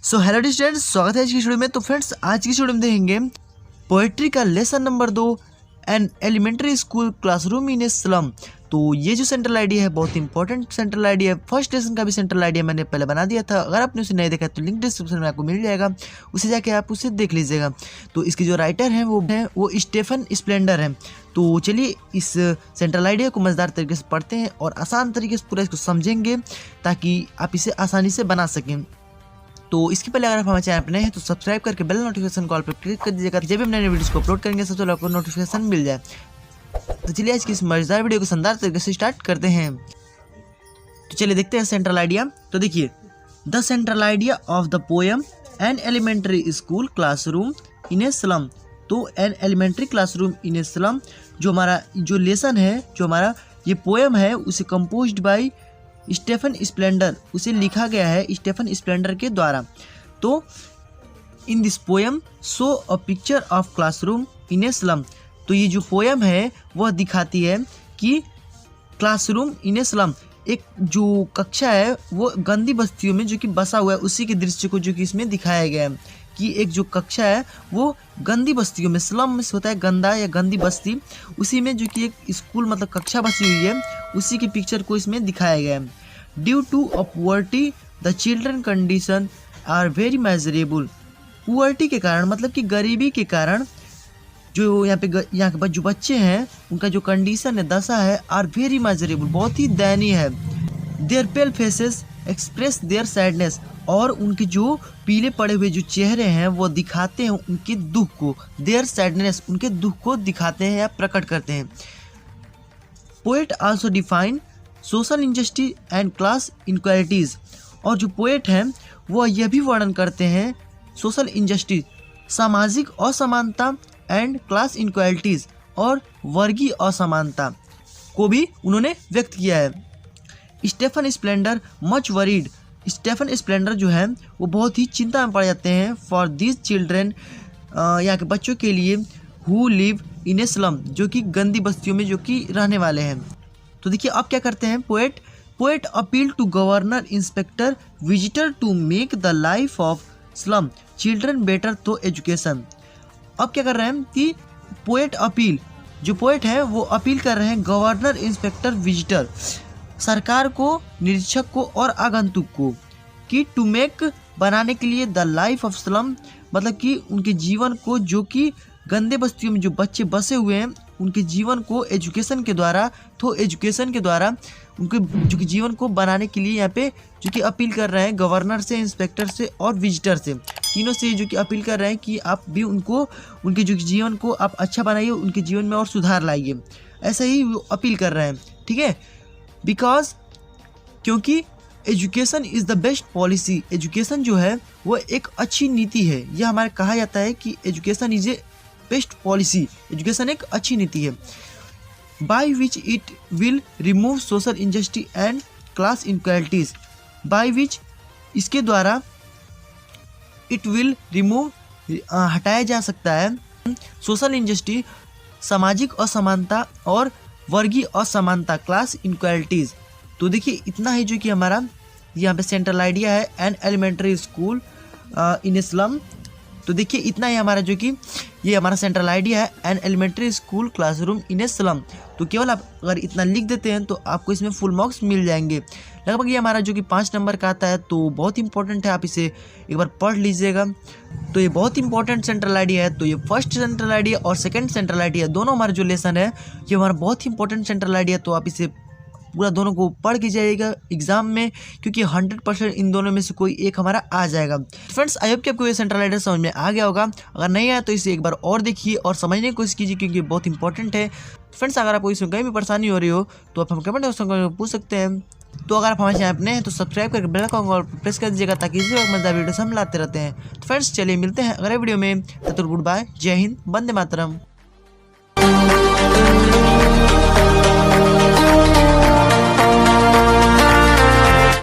So hello students, स्वागत है आज की स्टूडियो में। तो फ्रेंड्स, आज की स्टूडियो में देखेंगे पोएट्री का lesson number 2 an elementary school classroom in a slum. तो ये जो सेंट्रल आइडिया है बहुत इंपॉर्टेंट सेंट्रल आइडिया है। फर्स्ट लेसन का भी सेंट्रल आइडिया मैंने पहले बना दिया था। अगर आपने उसे नहीं देखा तो लिंक डिस्क्रिप्शन में आपको मिल जाएगा, उसे जाके आप उसे देख लीजिएगा। तो इसके जो राइटर हैं वो स्टीफन स्प्लेंडर हैं। तो चलिए इस सेंट्रल आइडिया को मज़ेदार तरीके से पढ़ते हैं और आसान तरीके से पूरा इसको समझेंगे ताकि आप इसे आसानी से बना सकें। तो इसके पहले अगर आप हमारे चैनल पर नए हैं तो सब्सक्राइब करके बेल नोटिफिकेशन कॉल पर क्लिक कर दीजिएगा, जब भी हम नए वीडियोस को अपलोड करेंगे सबसे पहले आपको नोटिफिकेशन मिल जाए। तो चलिए आज की इस मजेदार वीडियो को शानदार तरीके से स्टार्ट करते हैं। तो चलिए देखते हैं सेंट्रल आइडिया। तो देखिए, the central idea of the poem an elementary school classroom in a slum. तो an elementary classroom in a slum जो हमारा जो लेसन है, जो हमारा ये पोएम है, उसे कंपोज्ड बाई स्टीफन स्प्लेंडर, उसे लिखा गया है स्टीफन स्प्लेंडर के द्वारा। तो in this poem show a picture of classroom in a slum. तो ये जो पोएम है वह दिखाती है कि क्लासरूम इन ए स्लम, एक जो कक्षा है वो गंदी बस्तियों में जो कि बसा हुआ है, उसी के दृश्य को जो कि इसमें दिखाया गया है कि एक जो कक्षा है वो गंदी बस्तियों में, स्लम में होता है गंदा या गंदी बस्ती, उसी में जो कि एक स्कूल मतलब कक्षा बसी हुई है, उसी की पिक्चर को इसमें दिखाया गया है। Due to a poverty the children condition are very miserable. Poverty के कारण मतलब कि गरीबी के कारण जो यहाँ के जो बच्चे हैं उनका जो कंडीशन है, दशा है, आर वेरी मेजरेबल, बहुत ही दयनीय है। Their pale faces express their sadness, और उनके जो पीले पड़े हुए जो चेहरे हैं वो दिखाते हैं उनके दुख को। देयर सैडनेस, उनके दुख को दिखाते हैं या प्रकट करते हैं। Poet also define social injustice and class inequalities, और जो पोएट हैं वह यह भी वर्णन करते हैं सोशल इंजस्टिस, सामाजिक असमानता, एंड क्लास इनक्वालिटीज़, और वर्गीय असमानता को भी उन्होंने व्यक्त किया है। Stephen Spender much worried, Stephen Spender जो है वो बहुत ही चिंता में पड़ जाते हैं फॉर दिस चिल्ड्रेन, यहाँ के बच्चों के लिए, who live in a slum, जो कि गंदी बस्तियों में जो कि रहने वाले हैं। तो देखिए अब क्या करते हैं poet appeal to governor inspector visitor to make the life of slum children better through education. अब क्या कर रहे हैं कि पोएट अपील, जो पोएट है वो अपील कर रहे हैं गवर्नर इंस्पेक्टर विजिटर, सरकार को, निरीक्षक को और आगंतुक को, कि टू मेक, बनाने के लिए, द लाइफ ऑफ स्लम, मतलब कि उनके जीवन को, जो कि गंदे बस्तियों में जो बच्चे बसे हुए हैं उनके जीवन को एजुकेशन के द्वारा, तो एजुकेशन के द्वारा उनके जो कि जीवन को बनाने के लिए यहाँ पे जो कि अपील कर रहे हैं गवर्नर से, इंस्पेक्टर से और विजिटर से, तीनों से जो कि अपील कर रहे हैं कि आप भी उनको, उनके जो जीवन को आप अच्छा बनाइए, उनके जीवन में और सुधार लाइए। ऐसा ही वो अपील कर रहे हैं, ठीक है। बिकॉज, क्योंकि education is the best policy, education जो है वो एक अच्छी नीति है। यह हमारे कहा जाता है कि education is a best policy, education एक अच्छी नीति है। By which it will remove social injustice and class inequalities, by which, इसके द्वारा, इट विल रिमूव, हटाया जा सकता है, सोशल इंजस्टिस, सामाजिक असमानता और वर्गीय असमानता, क्लास इनक्वालिटीज़। तो देखिए इतना ही जो कि हमारा यहाँ पे सेंट्रल आइडिया है an elementary school in a slum. तो देखिए इतना ही हमारा जो कि ये हमारा सेंट्रल आइडिया है an elementary school classroom in a slum. तो केवल आप अगर इतना लिख देते हैं तो आपको इसमें फुल मार्क्स मिल जाएंगे। लगभग ये हमारा जो कि 5 नंबर का आता है, तो बहुत इंपॉर्टेंट है, आप इसे एक बार पढ़ लीजिएगा। तो ये बहुत इंपॉर्टेंट सेंट्रल आइडिया है। तो ये फर्स्ट सेंट्रल आइडिया और सेकंड सेंट्रल आइडिया दोनों हमारा जो लेसन है ये हमारा बहुत ही इंपॉर्टेंट सेंट्रल आइडिया। तो आप इसे पूरा दोनों को पढ़ के जाइएगा एग्जाम में, क्योंकि 100% इन दोनों में से कोई एक हमारा आ जाएगा। फ्रेंड्स, आई होप कि आपको ये सेंट्रल आइडिया समझ में आ गया होगा। अगर नहीं आया तो इसे एक बार और देखिए और समझने की कोशिश कीजिए, क्योंकि बहुत इंपॉर्टेंट है। फ्रेंड्स, अगर आपको इसमें कहीं भी परेशानी हो रही हो तो आप हम कमेंट बॉक्स में पूछ सकते हैं। तो अगर आप हमारे चैनल पर नए हैं तो सब्सक्राइब करके बेल आइकन प्रेस कर दीजिएगा, ताकि इसी वक्त मजेदार वीडियो हम लाते रहते हैं। तो फ्रेंड्स, चलिए मिलते हैं अगले वीडियो में। तब तक गुड बाय, जय हिंद, वंदे मातरम।